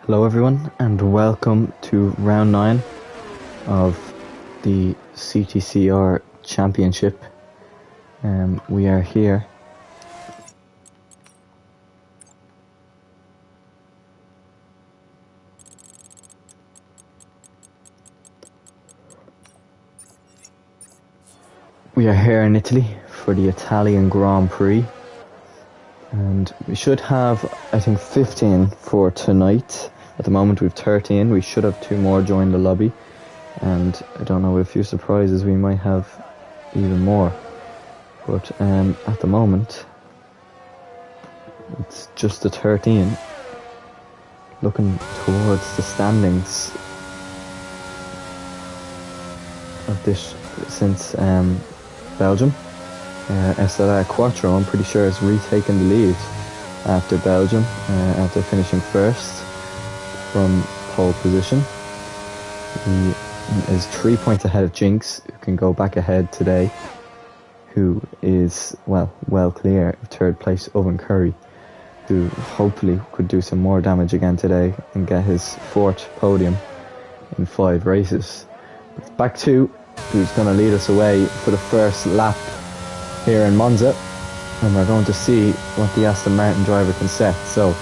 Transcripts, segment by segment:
Hello everyone and welcome to round 9 of the CTCR Championship. We are here in Italy for the Italian Grand Prix, and we should have, I think, 15 for tonight. At the moment we've 13. We should have 2 more join the lobby, and I don't know, with a few surprises we might have even more, but at the moment it's just the 13. Looking towards the standings of this, since Belgium, SLR Quattro, I'm pretty sure, has retaken the lead after Belgium, after finishing first from pole position. He is 3 points ahead of Jinx, who can go back ahead today, who is well clear of third place Owen Curry, who hopefully could do some more damage again today and get his 4th podium in 5 races. It's back to who's going to lead us away for the first lap here in Monza, and we're going to see what the Aston Martin driver can set. So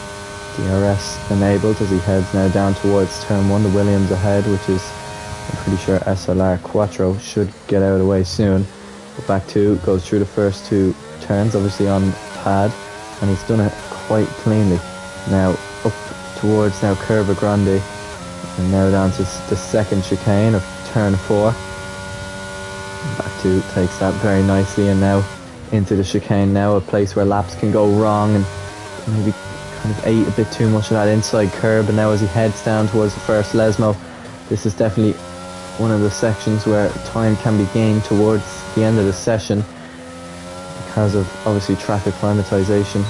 DRS enabled as he heads now down towards turn 1. The Williams ahead, which is, I'm pretty sure, SLR Quattro, should get out of the way soon. But back 2 goes through the first 2 turns, obviously on pad, and he's done it quite cleanly. Now up towards now Curva Grande, and now down to the second chicane of turn 4. Back 2 takes that very nicely, and now into the chicane now, a place where laps can go wrong, and maybe kind of ate a bit too much of that inside curb. And now as he heads down towards the first Lesmo, this is definitely one of the sections where time can be gained towards the end of the session because of obviously track acclimatization,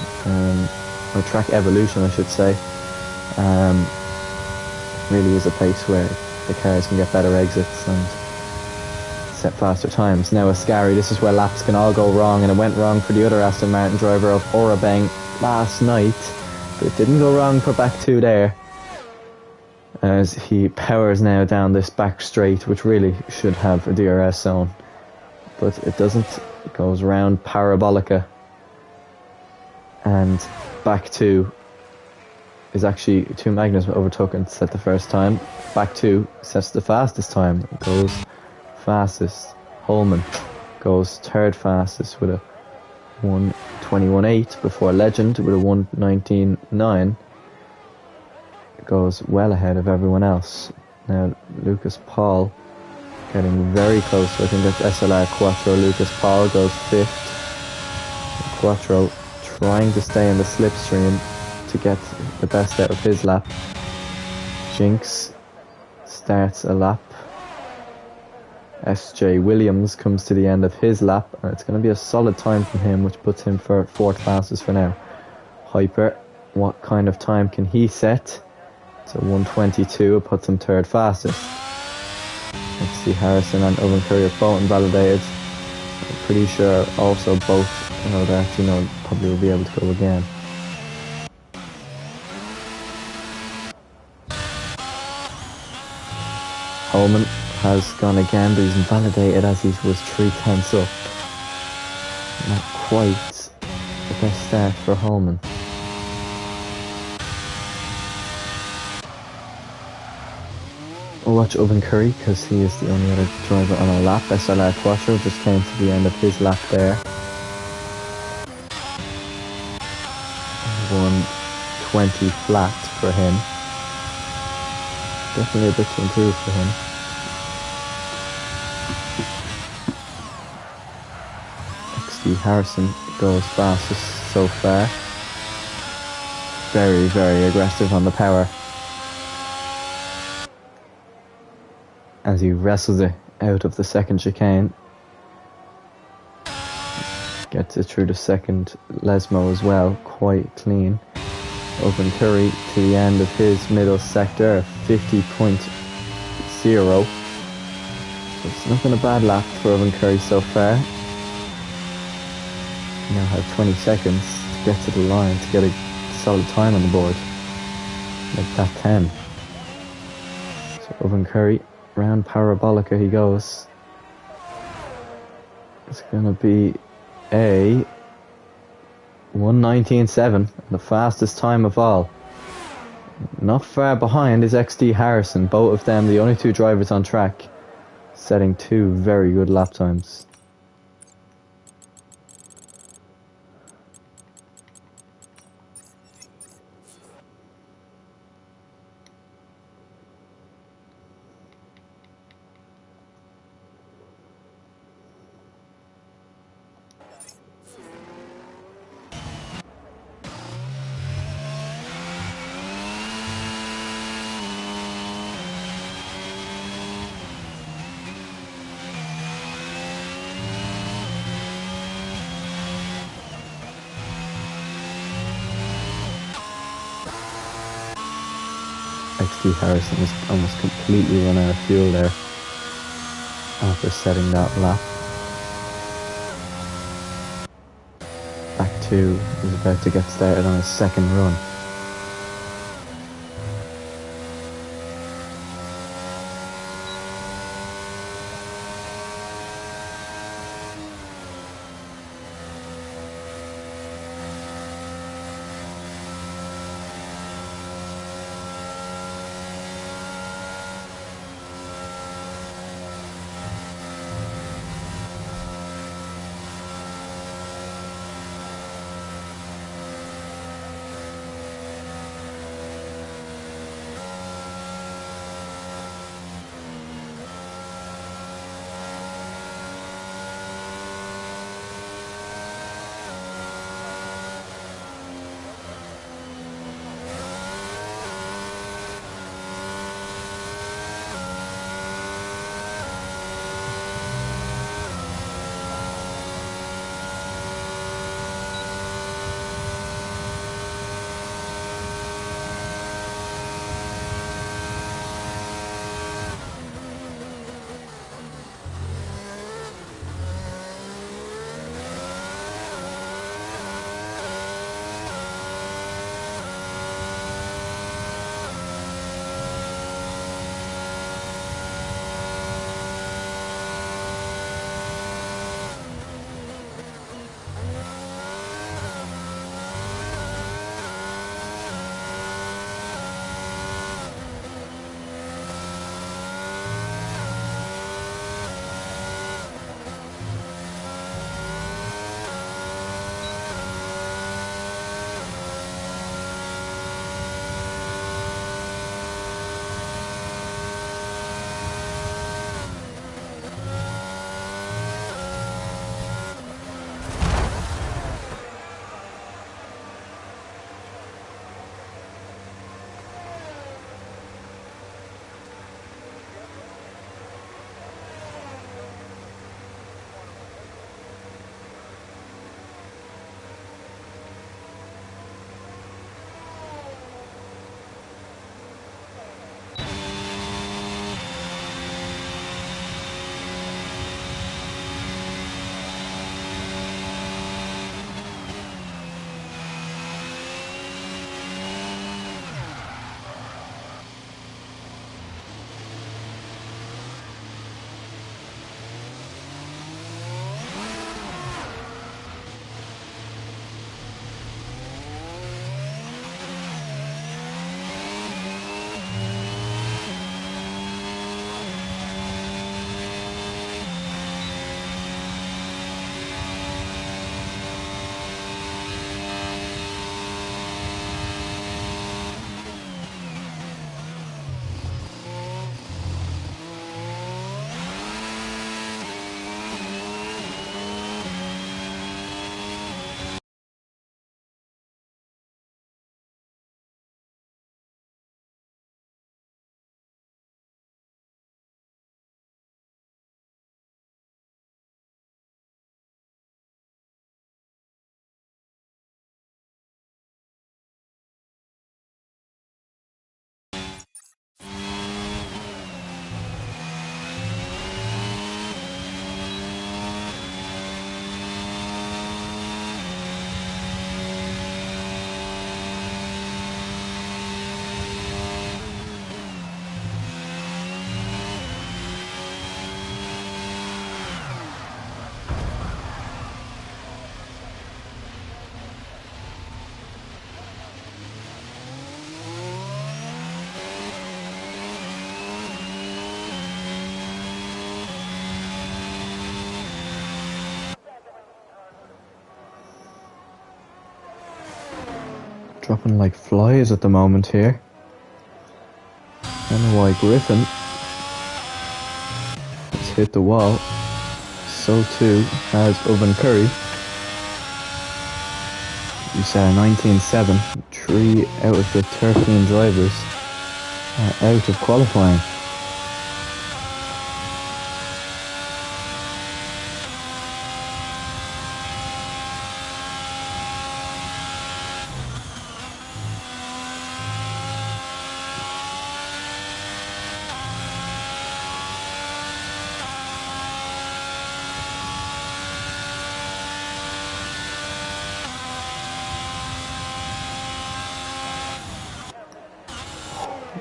or track evolution I should say. Really is a place where the cars can get better exits and set faster times. Now Ascari, this is where laps can all go wrong, and it went wrong for the other Aston Martin driver of Orabeng last night, but it didn't go wrong for back 2 there, as he powers now down this back straight, which really should have a DRS zone, but it doesn't. It goes around Parabolica, and back 2 is actually 2 Magnus overtook and set the first time. Back 2 sets the fastest time, it goes fastest. Holman goes 3rd fastest with a 1:21.8 before Legend with a 1:19.9 goes well ahead of everyone else. Now Lucas Paul getting very close to, I think that's SLR Quattro. Lucas Paul goes 5th. Quattro trying to stay in the slipstream to get the best out of his lap. Jinx starts a lap. SJ Williams comes to the end of his lap, and it's going to be a solid time from him, which puts him for 4th fastest for now. Hyper, what kind of time can he set? It's a 1:22, it puts him 3rd fastest. Let's see, Harrison and Owen Curry are both invalidated. I'm pretty sure also both, they actually probably will be able to go again. Holman has gone again, but he's invalidated as he was 3/10 up. Not quite the best start for Holman. We'll watch Owen Curry because he is the only other driver on a lap. SLR Quattro just came to the end of his lap there. 1:20 flat for him. Definitely a bit to improve for him. XD Harrison goes fastest so far. Very, very aggressive on the power, as he wrestles it out of the second chicane. Gets it through the second Lesmo as well, quite clean. Open Curry to the end of his middle sector, 50.0. So it's not been a bad lap for Owen Curry so far. Now have 20 seconds to get to the line to get a solid time on the board. Make that 10. So Oven Curry, round Parabolica he goes. It's going to be a 1:19.7, the fastest time of all. Not far behind is XD Harrison, both of them the only two drivers on track, setting two very good lap times. XD Harrison was almost completely run out of fuel there after setting that lap. Back 2 is about to get started on his second run. dropping like flies at the moment here. I don't know why Griffin has hit the wall. So too has Oven Curry. You said 19-7. 3 out of the 13 drivers are out of qualifying.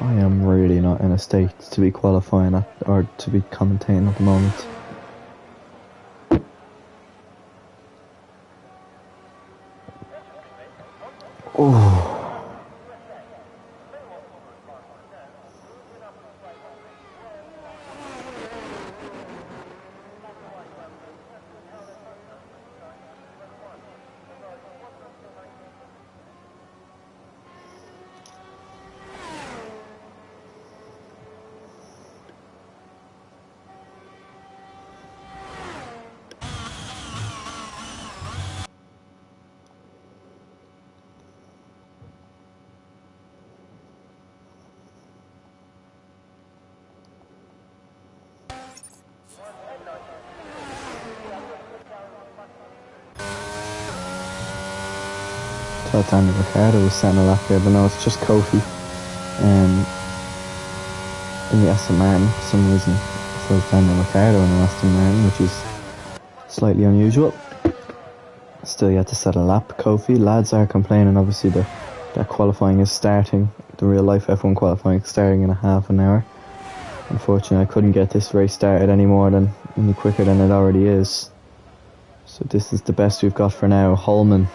I am really not in a state to be qualifying at, or to be commentating at the moment. Oh. Thought Daniel Ricciardo was setting a lap there, but no, it's just Kofi in the Aston Martin for some reason. So it's Daniel Ricciardo in the Aston Martin, which is slightly unusual. Still yet to set a lap. Kofi, lads are complaining obviously that qualifying is starting, the real life F1 qualifying is starting in a half an hour. Unfortunately I couldn't get this race started any quicker than it already is. So this is the best we've got for now. Holman,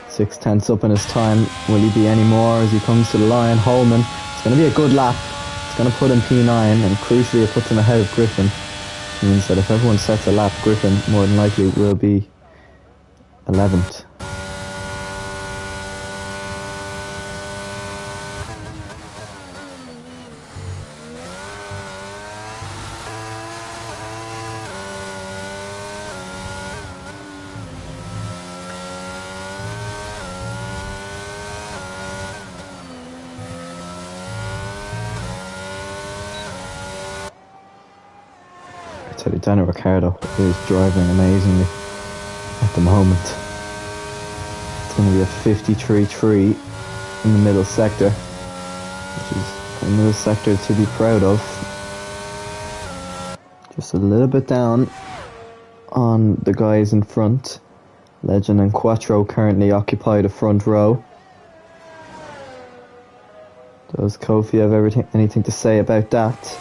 6/10 up in his time. Will he be any more as he comes to the line? Holman, it's going to be a good lap. It's going to put him P9, and crucially it puts him ahead of Griffin. Which means that if everyone sets a lap, Griffin more than likely will be 11th. I tell you, Daniel Ricciardo is driving amazingly at the moment. It's going to be a 53.3 in the middle sector, which is a middle sector to be proud of. Just a little bit down on the guys in front. Legend and Quattro currently occupy the front row. Does Kofi have anything to say about that?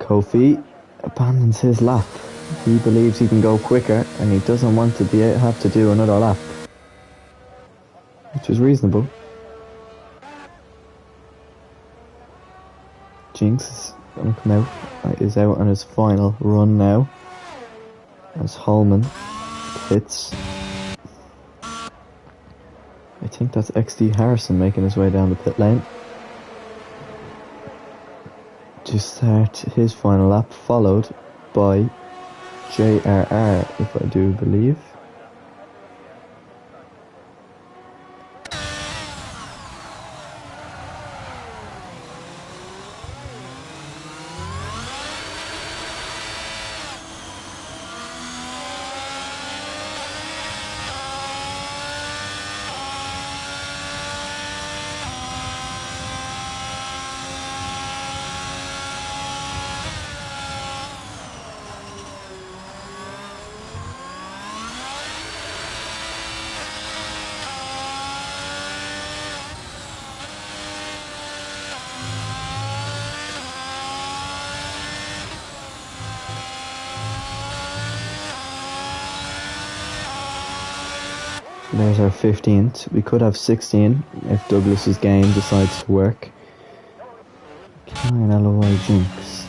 Kofi abandons his lap. He believes he can go quicker and he doesn't want to have to do another lap, which is reasonable. Jinx is going to come out, is out on his final run now as Holman hits. I think that's XD Harrison making his way down the pit lane to start his final lap, followed by JRR, if I do believe. There's our 15th. We could have 16 if Douglas's game decides to work. Can LOI Jinx.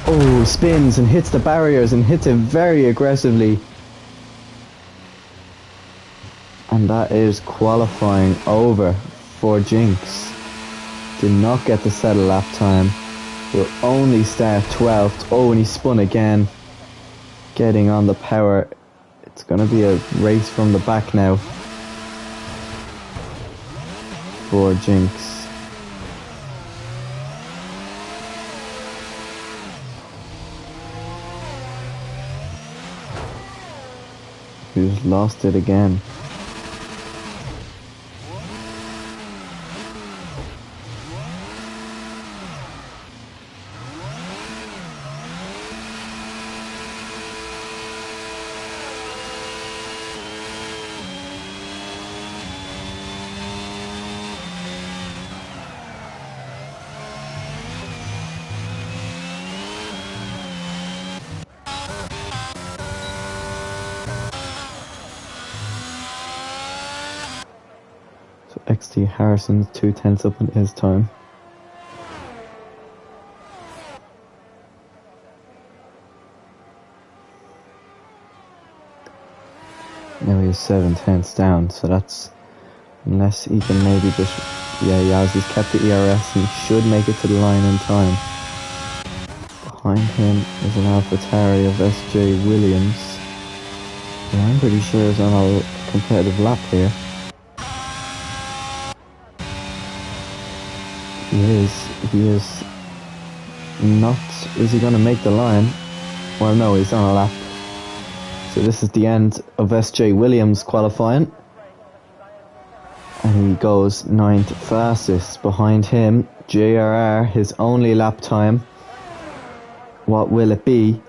Oh, spins and hits the barriers and hits it very aggressively. And that is qualifying over for Jinx. Did not get the set a lap time. Will only start 12th. Oh, and he spun again. Getting on the power. It's going to be a race from the back now for Jinx. Who's lost it again. XT Harrison 2/10 up on his time. Now he is 7/10 down, so that's, unless he can maybe just, yeah, he's kept the ERS and should make it to the line in time. Behind him is an AlphaTauri of SJ Williams, who I'm pretty sure is on a competitive lap here. He is not, is he going to make the line? Well, no, he's on a lap. So this is the end of SJ Williams qualifying. And he goes 9th fastest. Behind him, JRR, his only lap time. What will it be?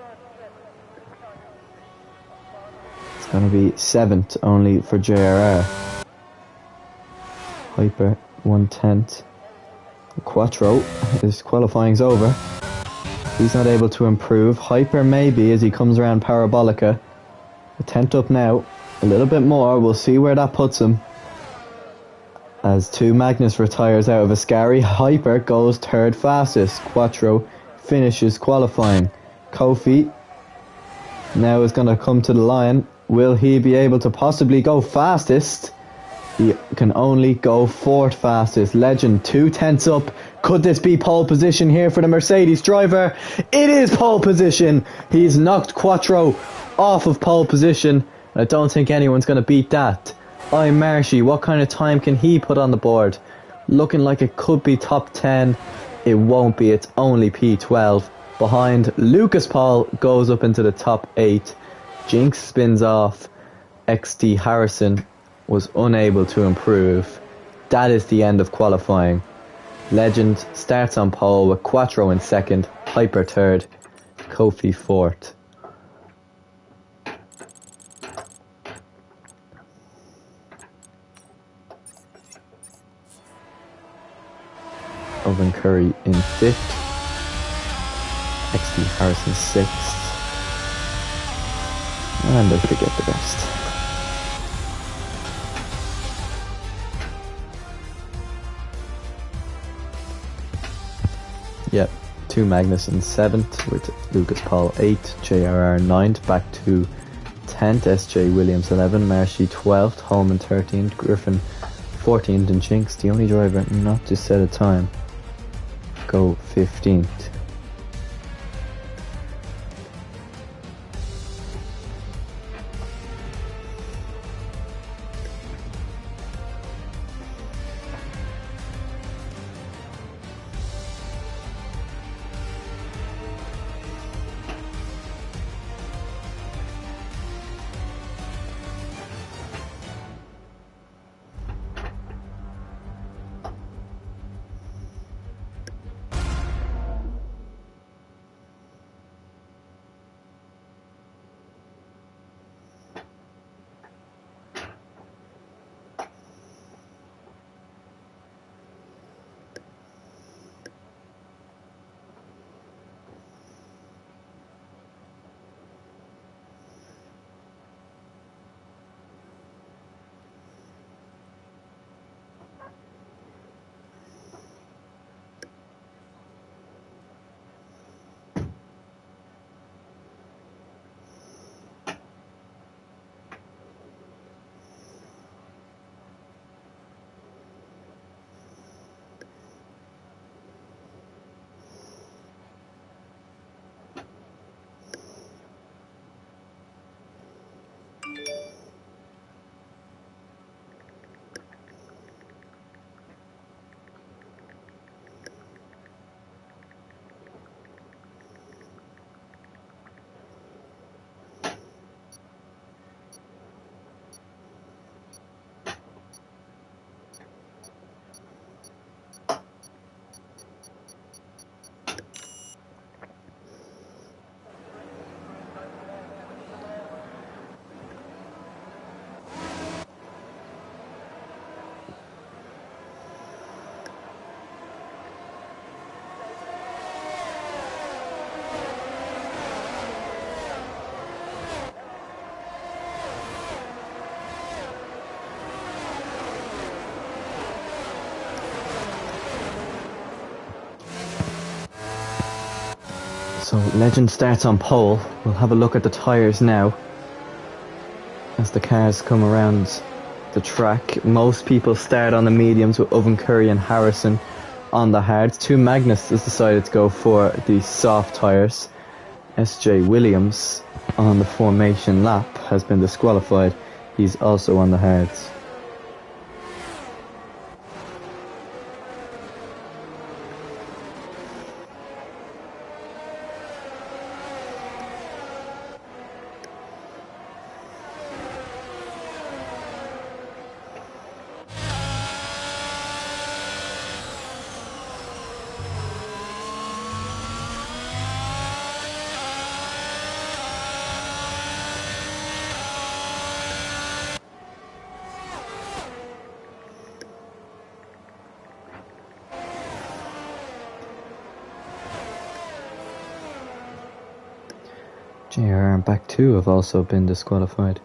It's going to be 7th only for JRR. Hyper 1/10. Quattro, his qualifying's over. He's not able to improve. Hyper maybe as he comes around Parabolica. A 10th up now. A little bit more. We'll see where that puts him. As 2 Magnus retires out of Ascari, Hyper goes 3rd fastest. Quattro finishes qualifying. Kofi now is going to come to the line. Will he be able to possibly go fastest? He can only go 4th fastest. Legend 2/10 up. Could this be pole position here for the Mercedes driver? It is pole position. He's knocked Quattro off of pole position. I don't think anyone's going to beat that. Marshy, what kind of time can he put on the board? Looking like it could be top 10. It won't be. It's only P12. Behind, Lucas Paul goes up into the top 8. Jinx spins off. XT Harrison was unable to improve. That is the end of qualifying. Legend starts on pole with Quattro in 2nd, Hyper 3rd, Kofi 4th. Owen Curry in 5th, XT Harrison 6th, and don't forget the rest. Yep, 2 Magnus in 7th with Lucas Paul 8th, JRR 9th, back to 10th, SJ Williams 11th, Marshy 12th, Holman 13th, Griffin 14th, and Jinx, the only driver not to set a time, go 15th. So Legend starts on pole. We'll have a look at the tyres now as the cars come around the track. Most people start on the mediums with Oven Curry and Harrison on the hards. Two Magnus has decided to go for the soft tyres. SJ Williams on the formation lap has been disqualified. He's also on the hards. JR and back 2 have also been disqualified.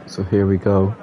So here we go.